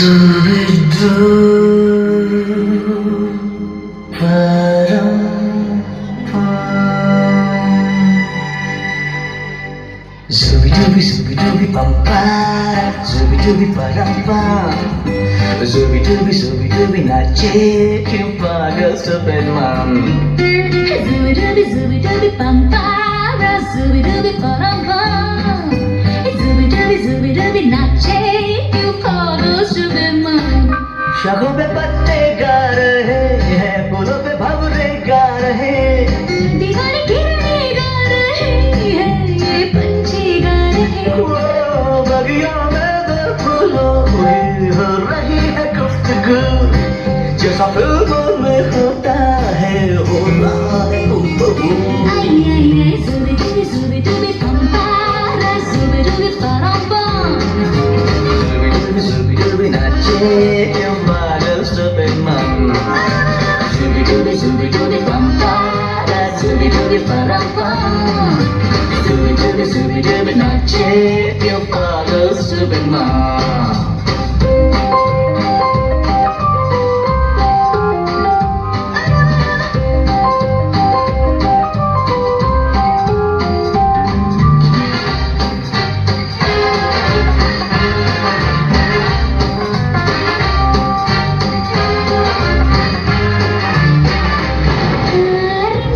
ಸುರಿದು ಪರಂ Zubi-dubi, zubi-dubi, pam-pam Zubi-dubi, param-pam Zubi-dubi, zubi-dubi, nache Pada Superman Zubi-dubi, zubi-dubi, pam-pam Zubi-dubi, param-pam Zubi-dubi, zubi-dubi, nache Pada Superman शाखों पे पत्ते गा रहे हैं फूलों पे भंवरे गा रहे दीवाने किरणें गा रहे हैं ये पंछी गा रहे हैं वो बगियों में दो फूलों में हो रही है गुफ्तगू जैसा फिल्मों में होता है हो रहा है हूबहू आई आई आई zubi-dubi, zubi-dubi, pam-pam Zubi-dubi, param-pam Zubi-dubi, zubi-dubi, nache Pada Superman Zubi-dubi, zubi-dubi, pam-pam Zubi-dubi, param-pam Zubi-dubi, zubi-dubi, nache Pada Superman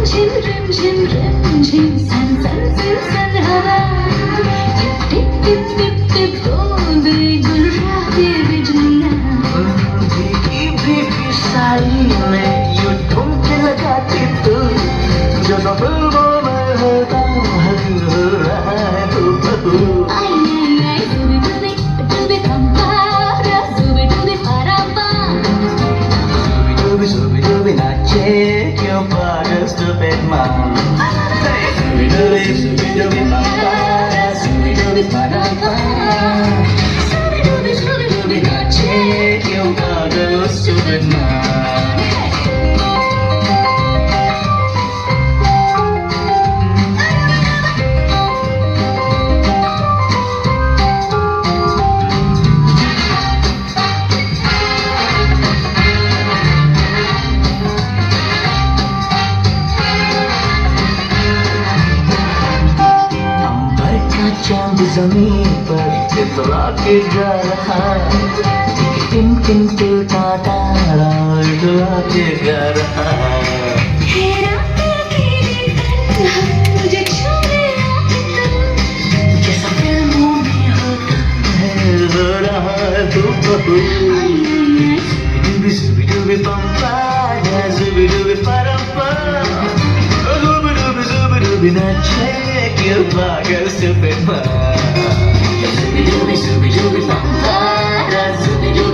Rim-झिम, rim-झिम, सन-सन, सिन-सन हवा ये टिप-टिप-टिप-टिप बूंदे गुर्राती बिजलियाँ भीगी साड़ी में यूं ठुमके लगाती तू जैसा फिल्मों में होता है हो रहा है हूबहू आई आई आई zubi-dubi, dubi, pam-pam Zubi-dubi, param-pam Zubi-dubi, zubi-dubi, nache Pada Superman Zubi-dubi, zubi-dubi, pam-pam Zubi-dubi, param-pam Zubi-dubi, zubi-dubi, nache Pada Superman चांद जमीन पर इतला के जा रहा टिम टिम टिलता तारा इतला के जा रहा हेरा तेरी तन्हा मुझे छूने आके तुम जैसा फिल्मों में होता है हो रहा है हूबहू आई आई आई Zubi-dubi, zubi-dubi, pam-pam Zubi-dubi, param-pam Zubi-dubi, zubi-dubi, nache Pada Superman Zubi-dubi, zubi-dubi, pam-pam Zubi-dubi,